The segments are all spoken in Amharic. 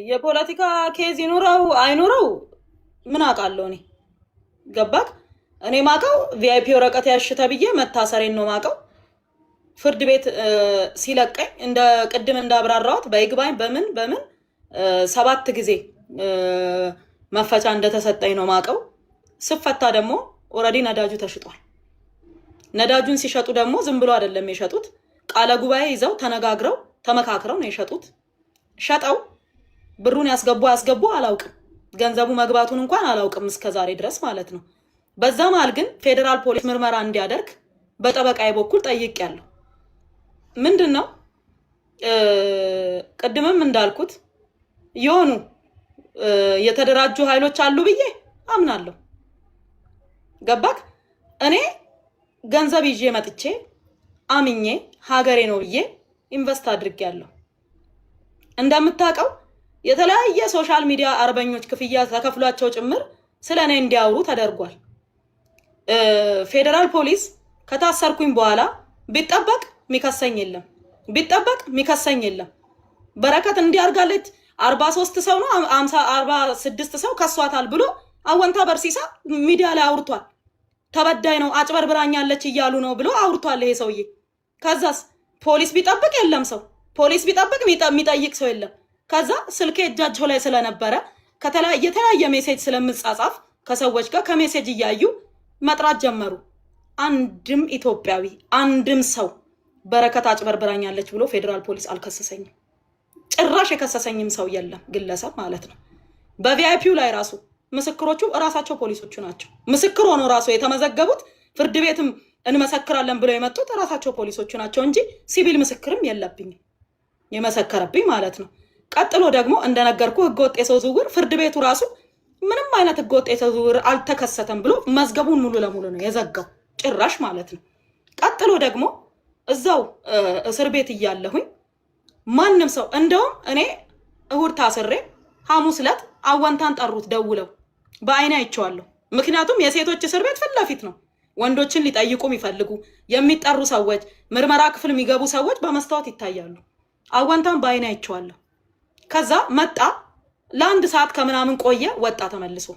የፖለቲካ ኬዝ ይኖረው አይኖረው ምን አውቃለሁ እኔ ገባክ እኔ ማቀው ቪአይፒ ወረቀት ያሽ ተብዬ መታሰሬን ነው ማቀው ፍርድ ቤት ሲለቀኝ እንደ ቅድም እንዳብራራሁት በይግባኝ በምን 7 ጊዜ መፈቻ እንደተሰጠኝ ነው ማቀው ስፈታ ደግሞ ኦሬዲ ነዳጁ ተሽጧል ነዳጁን ሲሸጡ ደግሞ ዝም ብሎ አይደለም የሸጡት ቃለ ጉባኤ ይዘው ተነጋግረው ተመካክረው ነው የሸጡት ሸጣው ብሩን ያስገቡ አላውቅም ገንዘቡ መግባቱን እንኳን አላውቅም እስከዛሬ ድረስ ማለት ነው በዛ መሃል ግን ፌደራል ፖሊስ ምርመራ እንዲያደርግ በጠበቃዬ በኩል ጠይቄያለሁ ምንድነው ቀድመም እንዳልኩት ይሆኑ የተደራጁ ኃይሎች አሉ ብዬ አምናለሁ ገባክ እኔ ገንዘብ ይዤ መጥቼ አምኜ ሀገሬ ነው ብዬ ኢንቨስት አድርጌያለሁ እንደምታውቀው የተለያየ ሶሻል ሚዲያ አርበኞች ክፍያ ተከፍሏቸው ጭምር ስለኔ እንዲያወሩ ተደርጓል ፌደራል ፖሊስ ከታሰርኩኝ በኋላ ቢጠበቅ ሚከሰኝ የለም በረከት እንዲያርጋለች 43 ሰው ነው 46 ሰው ከሷታል ብሎ አወንታ በርሲሳ ሚዲያ ላይ አውርቷል ተበዳይ ነው አጭበርብራኛለች ይያሉ ነው ብሎ አውርቷል ይሄ ሰውዬ ከዛስ ፖሊስ ቢጠብቅ የለም ሰው ፖሊስ ቢጠብቅ የሚጠይቅ ሰው የለም ከዛ ስልኬ እጃቸው ላይ ስለነበረ የተለያየ ሜሴጅ ስለምጻጻፍ ከሰዎች ጋር ከሜሴጅ ይያዩ መጥራት ጀመሩ አንድም ኢትዮጵያዊ አንድም ሰው በረከት አጭበርብራኛለች ብሎ ፌደራል ፖሊስ አልከሰሰኝም ጭራሽ የከሰሰኝም ሰው የለም ግለሰብ ማለት ነው በቪአይፒው ላይ ራሱ ምስክሮቹ ራሳቸው ፖሊሶቹ ናቸው ምስክር ሆኖ ራሱ የተመዘገቡት ፍርድ ቤትም እንመሰክራለን ብለው የመጡት ራሳቸው ፖሊሶቹ ናቸው እንጂ ሲቪል ምስክርም የለብኝም የመሰከረብኝ ማለት ነው ቀጥሎ ደግሞ እንደነገርኩ ህገወጥ የሰው ዝውውር ፍርድ ቤቱ ራሱ ምንም አይነት ህገወጥ የሰው ዝውውር አልተከሰተም ብሎ መዝገቡን ሙሉ ለሙሉ ነው የዘጋው ጭራሽ ማለት ነው ቀጥሎ ደግሞ እዛው እስር ቤት እያለሁኝ ማንንም ሰው እንደውም እኔ እሁድ ታስሬ ሐሙስ ዕለት አወንታን ጠሩት ደውለው በአይኔ አይቼዋለሁ ምክንያቱም የሴቶች እስር ቤት ፊት ለፊት ነው ወንዶችን ሊጠይቁ የሚፈልጉ የሚጠሩ ሰዎች ምርመራ ክፍል የሚገቡ ሰዎች በመስታወት ይታያሉ አወንታን በአይኔ አይቼዋለሁ ከዛ መጣ ለአንድ ሰዓት ከምናምን ቆየ ወጣ ተመልሶ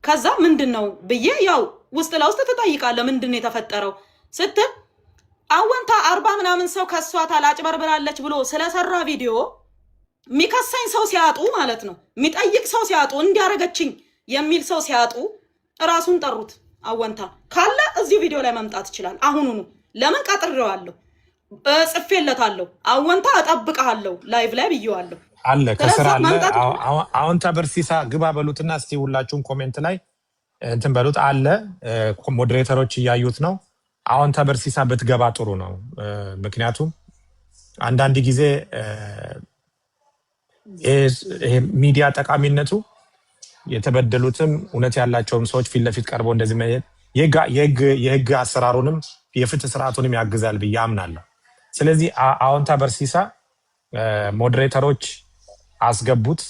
ከዛ ምንድነው ብዬ ያው ውስጥ ለውስጥ ተጠይቃለሁ ምንድነው የተፈጠረው ስትል አወንታ 40 ምናምን ሰው ከሷታል አጭበርብራለች ብሎ ስለሰራ ቪዲዮ ሚከሰኝ ሰው ሲያጡ ማለት ነው ሚጠይቅ ሰው ሲያጡ እንዲያረጋችኝ የሚል ሰው ሲያጡ ራሱን ጠሩት አወንታ ካለ እዚህ ቪዲዮ ላይ መምጣት ይችላል አሁኑኑ ለምን ቀጥሬዋለሁ ጽፌለታለሁ አወንታ አጠብቀሃለሁ ላይቭ ላይ ብየዋለሁ አለ ከስራ አለ አወንታ በርሲሳ ግባ በሉትና እስቲ ሁላችሁም ኮሜንት ላይ እንትን በሉት አለ ሞዴሬተሮች ያዩት ነው አወንታ በርሲሳ ብትገባ ጥሩ ነው ምክንያቱም አንዳንድ ጊዜ ሚዲያ ጠቃሚነቱ የተበደሉትም እውነት ያላቸውም ሰዎች ፊት ለፊት ቀርበው እንደዚህ የህግ አሰራሩንም የፍትህ ስርዓቱንም ያግዛል ብዬ አምናለሁ ስለዚህ አወንታ በርሲሳ ሞዴሬተሮች አስገቡት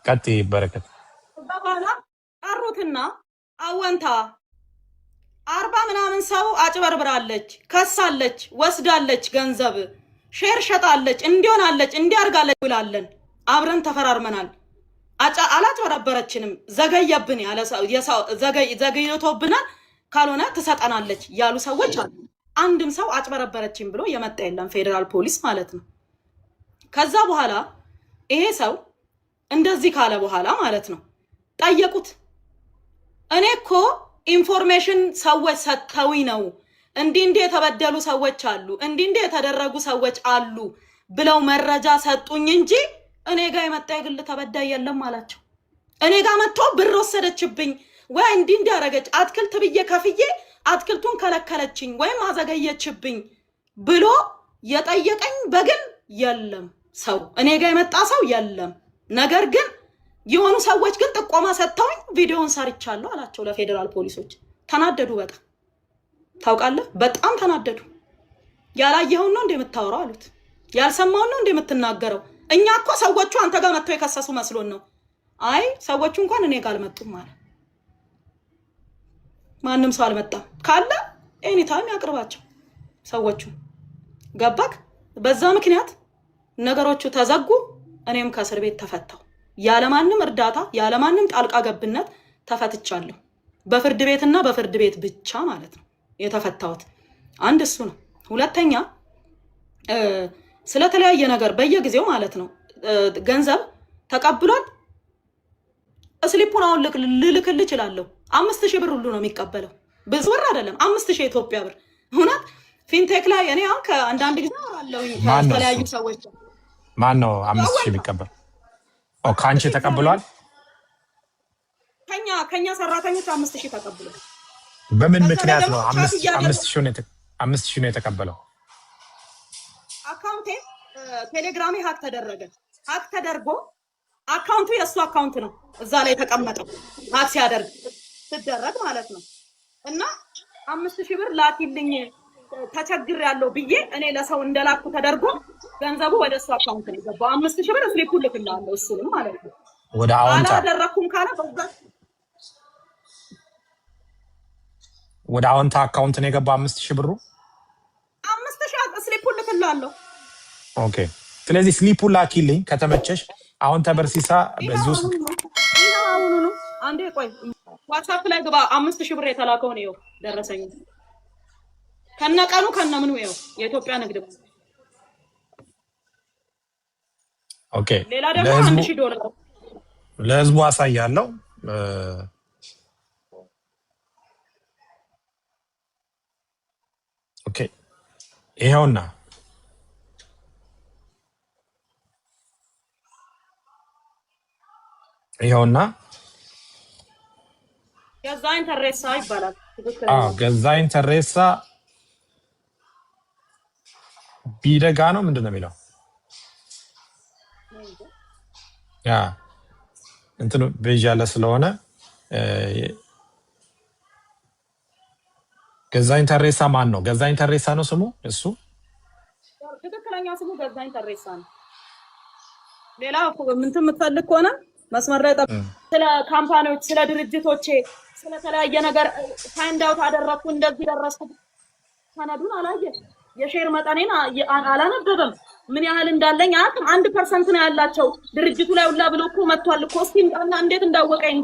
ቀጥ በረከት በኋላ ቀሩትና አወንታ 40 ምናምን ሰው አጭበርብራለች ከሳለች ወስዳለች ገንዘብ ሼር ሸጣለች እንዲሆናለች እንዲያርጋለች ብላለን አብረን ተፈራርመናል አላጭበረበረችንም ዘገየብን ያለ ዘገይቶብናል ካልሆነ ትሰጠናለች ያሉ ሰዎች አሉ አንድም ሰው አጭበረበረችም ብሎ የመጣ የለም ፌደራል ፖሊስ ማለት ነው ከዛ በኋላ ይሄ ሰው እንደዚህ ካለ በኋላ ማለት ነው ጠየቁት እኔ እኮ ኢንፎርሜሽን ሰዎች ሰጥተውኝ ነው እንዲህ የተበደሉ ሰዎች አሉ እንዲህ የተደረጉ ሰዎች አሉ ብለው መረጃ ሰጡኝ እንጂ እኔ ጋር የመጣ የግል ተበዳይ የለም አላቸው እኔ ጋር መጥቶ ብር ወሰደችብኝ ወይ እንዲህ ያረጋች አትክልት ብዬ ከፍዬ አትክልቱን ከለከለችኝ ወይም አዘገየችብኝ ብሎ የጠየቀኝ በግል የለም ሰው እኔ ጋር የመጣ ሰው የለም ነገር ግን የሆኑ ሰዎች ግን ጥቆማ ሰጥተውኝ ቪዲዮን ሰርቻለሁ አላቸው ለፌደራል ፖሊሶች ተናደዱ በጣም ታውቃለህ በጣም ተናደዱ ያላየው ነው እንደምታወራው አሉት ያልሰማው ነው እንደምትናገረው እኛ እኮ ሰዎቹ አንተ ጋር መጥተው የከሰሱ መስሎን ነው አይ ሰዎቹ እንኳን እኔ ጋር አልመጡም ማለት ማንንም ሰው አልመጣም ካለ ኤኒ ታይም ያቅርባቸው ሰዎቹ ገባክ በዛ ምክንያት ነገሮቹ ተዘጉ። እኔም ከእስር ቤት ተፈታው። ያለማንም እርዳታ ያለማንም ጣልቃ ገብነት ተፈትቻለሁ። በፍርድ ቤትና በፍርድ ቤት ብቻ ማለት ነው የተፈታሁት። አንድ እሱ ነው። ሁለተኛ ስለተለያየ ነገር በየጊዜው ማለት ነው ገንዘብ ተቀብሏል። ስሊፑን አሁን ልልክልህ እችላለሁ። 5000 ብር ሁሉ ነው የሚቀበለው። ብዙ ብር አይደለም፣ 5000 ኢትዮጵያ ብር። እውነት ፊንቴክ ላይ እኔ አሁን ከአንዳንድ ጊዜ አወራለሁ ከተለያዩ ሰዎች። ማን ነው 5000 የሚቀበል? ከአንቺ ተቀብሏል? ከኛ ሰራተኞች 5000 ተቀብሏል። በምን ምክንያት ነው 5000 ነው የተቀበለው? አካውንቴ ቴሌግራሜ ሀክ ተደረገ። ሀክ ተደርጎ አካውንቱ የእሱ አካውንት ነው እዛ ላይ የተቀመጠው ሀክ ሲደረግ ማለት ነው። እና 5000 ብር ላኪልኝ ተቸግሬያለሁ ብዬ እኔ ለሰው እንደላኩ ተደርጎ ገንዘቡ ወደ እሱ አካውንት ነው የገባው። 5000 ብር ስሊፑ ልክልሃለሁ እሱንም ማለት ነው። ወደ አዎንታ አላደረኩም ካለ ወደ አዎንታ አካውንት ነው የገባው 5000 ብሩ። 5000 ስሊፑ ልክልሃለሁ። ኦኬ። ስለዚህ ስሊፑ ላኪልኝ ከተመቸሽ። አሁን ተበርሲሳ በዚህ ውስጥ አሁን አንዴ ቆይ ዋትስአፕ ላይ ግባ። 5000 ብር የተላከው ነው ደረሰኝ ከነቀኑ ከነምኑ ነው የኢትዮጵያ ንግድ ባንክ። ኦኬ። ሌላ ደግሞ $1000 ለህዝቡ አሳያለሁ። ኦኬ። ይሄውና ገዛኸኝ ተሬሳ ይባላል። ገዛኸኝ ተሬሳ ቢደጋ ነው ምንድን ነው የሚለው? ያ እንትኑ በያለ ስለሆነ ገዛኸኝ ተሬሳ ማን ነው? ገዛኸኝ ተሬሳ ነው ስሙ። እሱ ትክክለኛ ስሙ ገዛኸኝ ተሬሳ ነው። ሌላ ምንትን የምትፈልግ ከሆነ መስመር ላይ ስለ ካምፓኒዎች፣ ስለ ድርጅቶቼ፣ ስለተለያየ ነገር ፋይንድ አውት አደረኩ። እንደዚህ ደረስኩ። ሰነዱን አላየህ? የሼር መጠኔን አላነበበም። ምን ያህል እንዳለኝ አቅም 1% ነው ያላቸው። ድርጅቱ ላይ ሁላ ብሎ እኮ መጥቷል እኮ። እስኪ እና እንዴት እንዳወቀኝ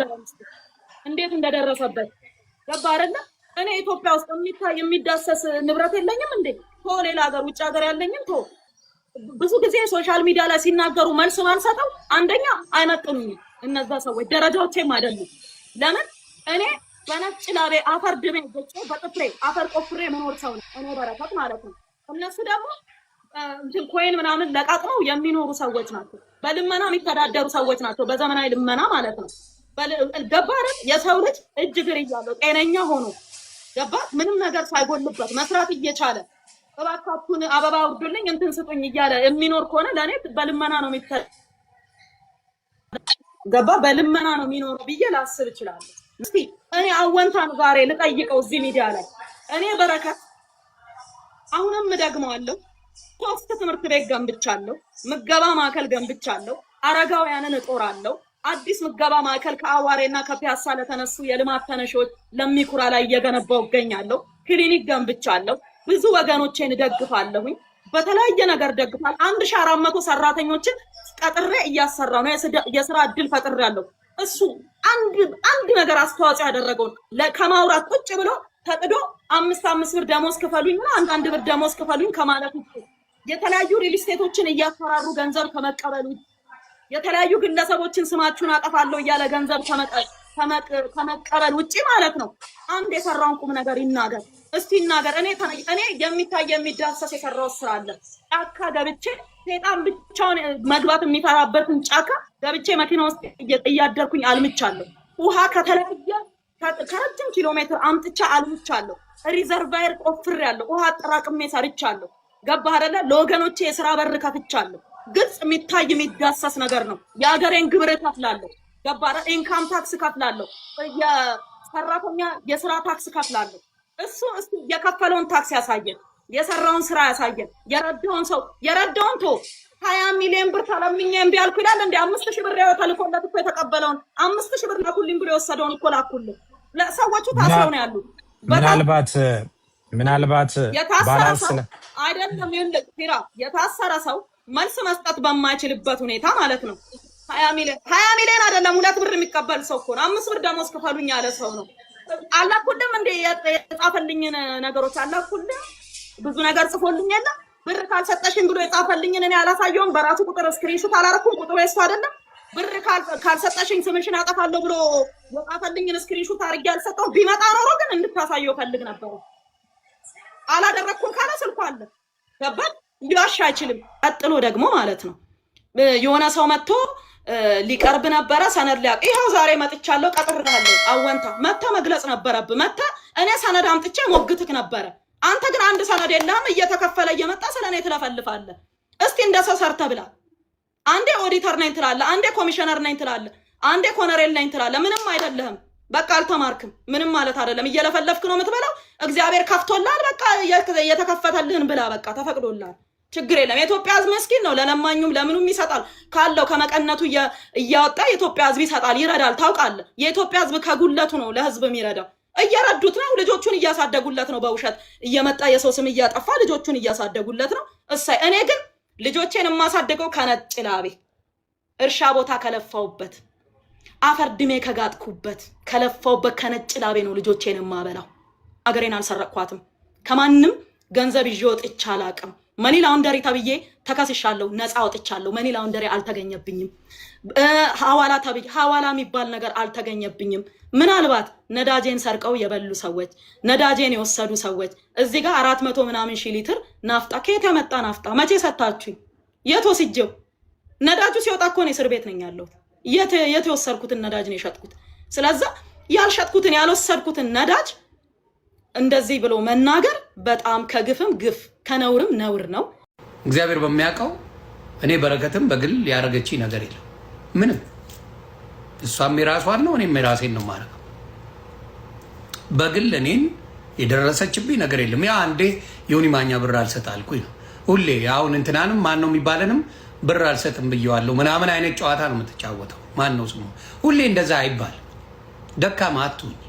እንዴት እንደደረሰበት ገባ አይደለ? እኔ ኢትዮጵያ ውስጥ የሚዳሰስ ንብረት የለኝም እንዴ? ሌላ ሀገር ውጭ ሀገር ያለኝም ብዙ ጊዜ ሶሻል ሚዲያ ላይ ሲናገሩ መልስ ማልሰጠው አንደኛ አይመጥኑኝም እነዛ ሰዎች፣ ደረጃዎቼም አይደሉም። ለምን እኔ በነጭ ላቤ አፈር ድሜ ገጭ በጥፍሬ አፈር ቆፍሬ መኖር ሰው ነው እኔ በረከት ማለት ነው። እነሱ ደግሞ እንትን ኮይን ምናምን ለቃቅመው የሚኖሩ ሰዎች ናቸው። በልመና የሚተዳደሩ ሰዎች ናቸው። በዘመናዊ ልመና ማለት ነው። ገባ አይደል? የሰው ልጅ እጅ እግር እያለው ጤነኛ ሆኖ ገባ ምንም ነገር ሳይጎልበት መስራት እየቻለ እባካችሁን አበባ ውርዱልኝ እንትን ስጡኝ እያለ የሚኖር ከሆነ ለእኔ በልመና ነው ገባ በልመና ነው የሚኖረው ብዬ ላስብ እችላለሁ። እስቲ እኔ አወንታን ዛሬ ልጠይቀው እዚህ ሚዲያ ላይ እኔ በረከት አሁንም ደግመዋለሁ 3 ትምህርት ቤት ገንብቻለሁ፣ ምገባ ማዕከል ገንብቻለሁ፣ አረጋውያንን እጦራለሁ፣ አዲስ ምገባ ማዕከል ከአዋሬና ከፒያሳ ለተነሱ የልማት ተነሾች ለሚኩራ ላይ እየገነባው እገኛለሁ፣ ክሊኒክ ገንብቻለሁ፣ ብዙ ወገኖቼን ደግፋለሁኝ፣ በተለያየ ነገር ደግፋል። 1400 ሰራተኞችን ቀጥሬ እያሰራው ነው። የስራ እድል ፈጥሬያለሁ። እሱ አንድ ነገር አስተዋጽኦ ያደረገው ከማውራት ቁጭ ብሎ ተጥዶ 5 ብር ደሞዝ ክፈሉኝ እና 1 ብር ደሞዝ ክፈሉኝ ከማለት ውጭ የተለያዩ ሪል ስቴቶችን እያፈራሩ ገንዘብ ከመቀበሉ የተለያዩ ግለሰቦችን ስማችሁን አጠፋለሁ እያለ ገንዘብ ከመቀበል ውጪ ማለት ነው። አንድ የሰራውን ቁም ነገር ይናገር እስቲ ይናገር። እኔ የሚታይ የሚዳሰስ የሰራው ስራ አለ። ጫካ ገብቼ ሴጣን ብቻውን መግባት የሚፈራበትን ጫካ ገብቼ መኪና ውስጥ እያደርኩኝ አልምቻለሁ። ውሃ ከተለያየ ከረጅም ኪሎ ሜትር አምጥቻ አልምቻለሁ። ሪዘርቫየር ቆፍሬያለሁ። ውሃ አጠራቅሜ ሰርቻለሁ። ገባህ አይደለ? ለወገኖቼ የስራ በር ከፍቻለሁ። ግልጽ የሚታይ የሚዳሰስ ነገር ነው። የሀገሬን ግብር ከፍላለሁ። ገባህ? ኢንካም ታክስ ከፍላለሁ። የሰራተኛ የስራ ታክስ ከፍላለሁ። እሱ የከፈለውን ታክስ ያሳየን፣ የሰራውን ስራ ያሳየን፣ የረዳውን 20 ሚሊዮን ብር ተለምኜ እምቢ አልኩ ይላል እንዴ? 5000 ብር ተልኮለት እኮ የተቀበለውን 5000 ብር ላኩልኝ ብሎ የወሰደውን እኮ ላኩልኝ። ለሰዎቹ ታስረው ነው ያሉት። ምናልባት ባላንስ አይደለም ይልቅ ፊራ የታሰረ ሰው መልስ መስጠት በማይችልበት ሁኔታ ማለት ነው። 20 ሚሊዮን አይደለም 2 ብር የሚቀበል ሰው እኮ ነው። 5 ብር ደሞዝ ክፈሉኝ ያለ ሰው ነው። አላኩልም እንደ የጻፈልኝን ነገሮች አላኩልም። ብዙ ነገር ጽፎልኝ የለ ብር ካልሰጠሽኝ ብሎ የጻፈልኝን እኔ አላሳየውም። በራሱ ቁጥር ስክሪንሾት አላረኩም። ቁጥሩ የሱ አይደለም። ብር ካልሰጠሽኝ ስምሽን አጠፋለሁ ብሎ የጻፈልኝን ስክሪንሾት አድርጌ አልሰጠው። ቢመጣ ኖሮ ግን እንድታሳየው ፈልግ ነበር። አላደረኩም ካለ ስልኩ አለ። ገባል ሊዋሽ አይችልም። ቀጥሎ ደግሞ ማለት ነው የሆነ ሰው መጥቶ ሊቀርብ ነበረ ሰነድ ሊያቅ ይሄው ዛሬ መጥቻለሁ ቀጥሬሃለሁ አወንታ መታ መግለጽ ነበረብህ። መታ እኔ ሰነድ አምጥቼ ሞግትክ ነበረ። አንተ ግን አንድ ሰነድ የለህም። እየተከፈለ እየመጣ ስለኔ ትለፈልፋለህ። እስቲ እንደ ሰው ሰርተህ ብላ። አንዴ ኦዲተር ነኝ ትላለህ፣ አንዴ ኮሚሽነር ነኝ ትላለህ፣ አንዴ ኮነሬል ነኝ ትላለህ። ምንም አይደለህም። በቃ አልተማርክም። ምንም ማለት አይደለም። እየለፈለፍክ ነው የምትበላው። እግዚአብሔር ከፍቶልሃል። በቃ የተከፈተልህን ብላ። በቃ ተፈቅዶልሃል። ችግር የለም። የኢትዮጵያ ሕዝብ መስኪን ነው። ለለማኙም ለምኑም ይሰጣል። ካለው ከመቀነቱ እያወጣ የኢትዮጵያ ሕዝብ ይሰጣል፣ ይረዳል። ታውቃለህ። የኢትዮጵያ ሕዝብ ከጉለቱ ነው ለሕዝብ የሚረዳው። እየረዱት ነው። ልጆቹን እያሳደጉለት ነው። በውሸት እየመጣ የሰው ስም እያጠፋ ልጆቹን እያሳደጉለት ነው። እሳይ እኔ ግን ልጆቼን የማሳደገው ከነጭ ላቤ እርሻ ቦታ ከለፋውበት አፈር ድሜ ከጋጥኩበት ከለፋውበት ከነጭ ላቤ ነው ልጆቼን የማበላው። አገሬን አልሰረቅኳትም። ከማንም ገንዘብ ይዤ ወጥቼ አላቅም። መኒ ላውንደሪ ተብዬ ተከስሻለሁ፣ ነፃ ወጥቻለሁ። መኒ ላውንደሪ አልተገኘብኝም። ሐዋላ ተብዬ ሐዋላ የሚባል ነገር አልተገኘብኝም። ምናልባት ነዳጄን ሰርቀው የበሉ ሰዎች፣ ነዳጄን የወሰዱ ሰዎች እዚህ ጋር 400 ምናምን ሺህ ሊትር ናፍጣ ከየት ያመጣ ናፍጣ መቼ ሰጣችሁኝ? የት ወስጄው? ነዳጁ ሲወጣ እኮ ነው እስር ቤት ነኝ ያለሁት። የት የወሰድኩትን ነዳጅ ነው የሸጥኩት። ስለዚህ ያልሸጥኩትን ያልወሰድኩትን ነዳጅ እንደዚህ ብሎ መናገር በጣም ከግፍም ግፍ ከነውርም ነውር ነው። እግዚአብሔር በሚያውቀው እኔ በረከትም በግል ያደረገች ነገር የለም ምንም። እሷም የራሷን ነው፣ እኔም የራሴን ነው ማረገው። በግል እኔን የደረሰችብኝ ነገር የለም። ያ አንዴ ዮኒ ማኛ ብር አልሰጥ አልኩኝ ነው ሁሌ። አሁን እንትናንም ማን ነው የሚባለንም ብር አልሰጥም ብየዋለሁ ምናምን አይነት ጨዋታ ነው የምትጫወተው። ማን ነው ስሙ? ሁሌ እንደዛ አይባል። ደካማ አትሁኝ።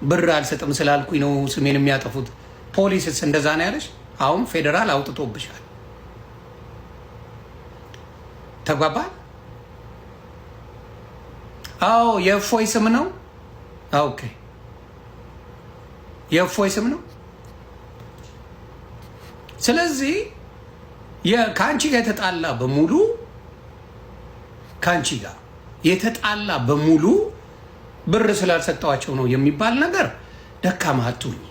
ብር አልሰጥም ስላልኩኝ ነው ስሜን የሚያጠፉት። ፖሊስስ እንደዛ ነው ያለሽ? አሁን ፌዴራል አውጥቶብሻል። ተግባባ? አዎ የእፎይ ስም ነው። ኦኬ የእፎይ ስም ነው። ስለዚህ ከአንቺ ጋር የተጣላ በሙሉ ከአንቺ ጋር የተጣላ በሙሉ ብር ስላልሰጠዋቸው ነው የሚባል ነገር ደካማ አትሁኝ።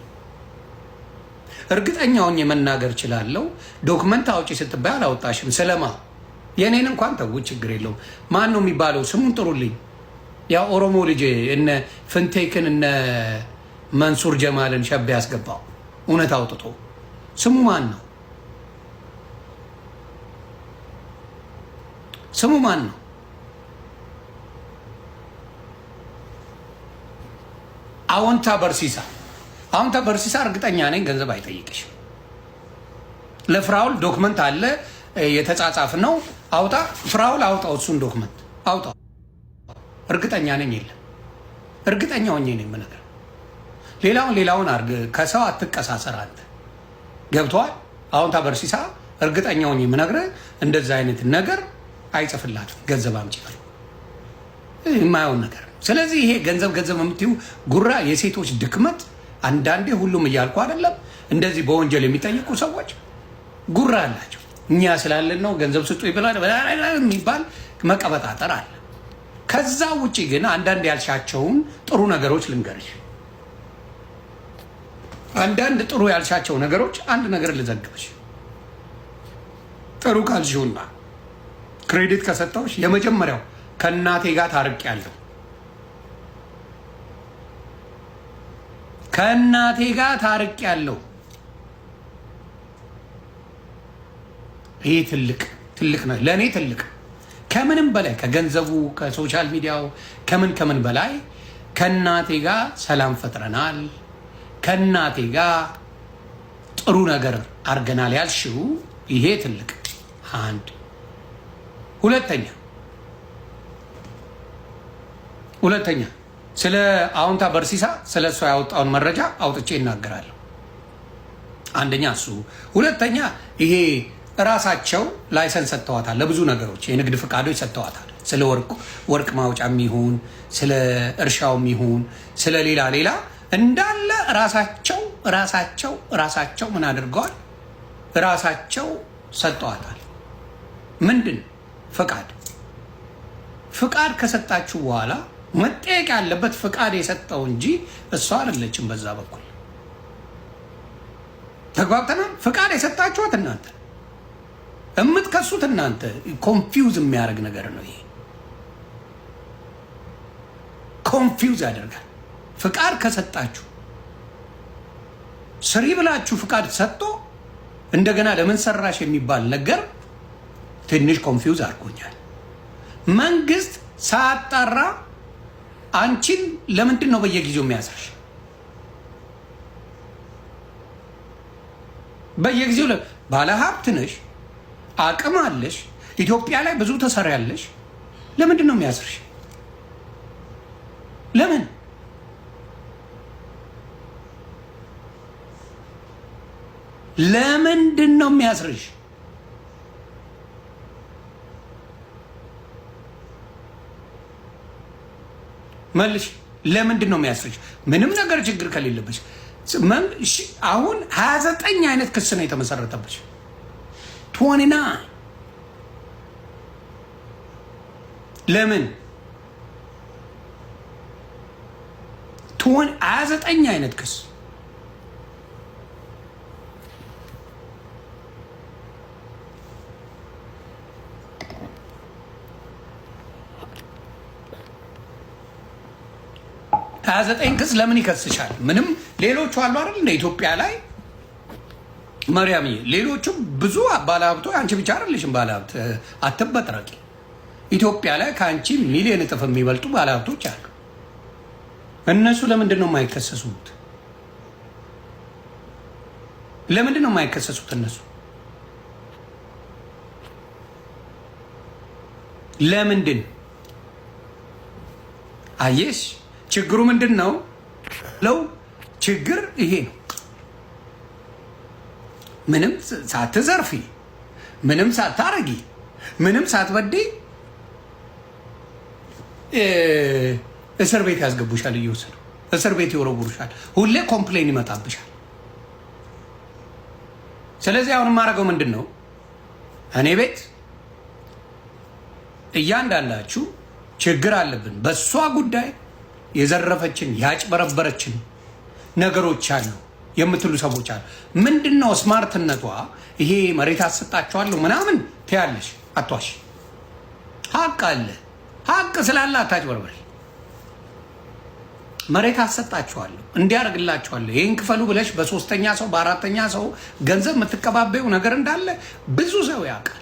እርግጠኛውን የመናገር እችላለሁ። ዶክመንት አውጪ ስትባይ አላወጣሽም። ስለማ የኔን እንኳን ተው፣ ችግር የለውም። ማን ነው የሚባለው? ስሙን ጥሩልኝ። ያ ኦሮሞ ልጅ እነ ፍንቴክን እነ መንሱር ጀማልን ሸብ ያስገባው እውነት አውጥቶ ስሙ ማን ነው? ስሙ ማን ነው? አዎንታ በርሲሳ። አዎንታ በርሲሳ እርግጠኛ ነኝ ገንዘብ አይጠይቅሽም። ለፍራውል ዶክመንት አለ የተጻጻፍ ነው። አውጣ ፍራውል አውጣው፣ እሱን ዶክመንት አውጣው። እርግጠኛ ነኝ የለም። እርግጠኛ ሆኜ ነኝ የምነግርህ። ሌላውን አርግ፣ ከሰው አትቀሳሰር አንተ። ገብቶሃል? አዎንታ በርሲሳ እርግጠኛ ሆኜ የምነግርህ እንደዛ አይነት ነገር አይጽፍላትም። ገንዘብ አምጪ የማየውን ነገር። ስለዚህ ይሄ ገንዘብ የምትይው ጉራ የሴቶች ድክመት። አንዳንዴ ሁሉም እያልኩ አይደለም፣ እንደዚህ በወንጀል የሚጠይቁ ሰዎች ጉራ አላቸው። እኛ ስላለን ነው ገንዘብ ስጡ ይብላል የሚባል መቀበጣጠር አለ። ከዛ ውጪ ግን አንዳንድ ያልሻቸውን ጥሩ ነገሮች ልንገርሽ። አንዳንድ ጥሩ ያልሻቸው ነገሮች አንድ ነገር ልዘግብሽ። ጥሩ ካልሽውና ክሬዲት ከሰጠውሽ የመጀመሪያው ከእናቴ ጋር ታርቄያለሁ። ከእናቴ ጋር ታርቄያለሁ። ይሄ ትልቅ ነው ለእኔ። ትልቅ ከምንም በላይ ከገንዘቡ ከሶሻል ሚዲያው ከምን በላይ ከእናቴ ጋር ሰላም ፈጥረናል። ከእናቴ ጋር ጥሩ ነገር አድርገናል ያልሽው ይሄ ትልቅ አንድ። ሁለተኛ ስለ አዎንታ በርሲሳ ስለ እሷ ያወጣውን መረጃ አውጥቼ ይናገራለሁ። አንደኛ እሱ፣ ሁለተኛ ይሄ ራሳቸው ላይሰንስ ሰጥተዋታል ለብዙ ነገሮች፣ የንግድ ፍቃዶች ሰጥተዋታል። ስለ ወርቅ ማውጫም ይሁን ስለ እርሻውም ይሁን ስለ ሌላ እንዳለ ራሳቸው ምን አድርገዋል? ራሳቸው ሰጥተዋታል። ምንድን ፍቃድ ከሰጣችሁ በኋላ መጠየቅ ያለበት ፍቃድ የሰጠው እንጂ እሷ አይደለችም። በዛ በኩል ተግባብተናል። ፍቃድ የሰጣችኋት እናንተ፣ የምትከሱት እናንተ። ኮንፊውዝ የሚያደርግ ነገር ነው ይሄ። ኮንፊውዝ ያደርጋል። ፍቃድ ከሰጣችሁ ስሪ ብላችሁ ፍቃድ ሰጥቶ እንደገና ለምን ሰራሽ የሚባል ነገር ትንሽ ኮንፊውዝ አድርጎኛል። መንግስት ሳያጣራ አንቺን ለምንድን ነው በየጊዜው የሚያስርሽ? በየጊዜው ባለ ሀብት ነሽ፣ አቅም አለሽ፣ ኢትዮጵያ ላይ ብዙ ተሰሪያለሽ። ለምንድን ነው የሚያስርሽ? ለምንድን ነው የሚያስርሽ? መልሽ። ለምንድን ነው የሚያስርሽ? ምንም ነገር ችግር ከሌለበሽ አሁን 29 አይነት ክስ ነው የተመሰረተበሽ። 29 ለምን 29 አይነት ክስ? ዘጠኝ ክስ ለምን ይከስሻል? ምንም ሌሎቹ አሉ አይደል? እንደ ኢትዮጵያ ላይ ማርያምዬ፣ ሌሎቹ ብዙ ባለሀብቶች፣ አንቺ ብቻ አይደለሽም ባለሀብት፣ አትበጥረቂ። ኢትዮጵያ ላይ ከአንቺ ሚሊዮን እጥፍ የሚበልጡ ባለሀብቶች አሉ። እነሱ ለምንድን ነው የማይከሰሱት? ለምንድን ነው የማይከሰሱት እነሱ? ለምንድን? አየሽ ችግሩ ምንድን ነው? ችግር ይሄ ነው። ምንም ሳትዘርፊ፣ ምንም ሳታረጊ፣ ምንም ሳትበድይ እስር ቤት ያስገቡሻል። እየወሰዱ እስር ቤት ይወረውሩሻል። ሁሌ ኮምፕሌን ይመጣብሻል። ስለዚህ አሁን የማደርገው ምንድን ነው? እኔ ቤት እያንዳንዳችሁ ችግር አለብን በእሷ ጉዳይ የዘረፈችን ያጭበረበረችን ነገሮች አሉ የምትሉ ሰዎች አሉ። ምንድነው ስማርትነቷ? ይሄ መሬት አሰጣቸዋለሁ ምናምን ትያለሽ። አቷሽ ሀቅ አለ። ሀቅ ስላለ አታጭበርበሪ። መሬት አሰጣቸዋለሁ እንዲያደርግላቸዋለሁ ይህን ክፈሉ ብለሽ በሶስተኛ ሰው በአራተኛ ሰው ገንዘብ የምትቀባበዩ ነገር እንዳለ ብዙ ሰው ያውቃል።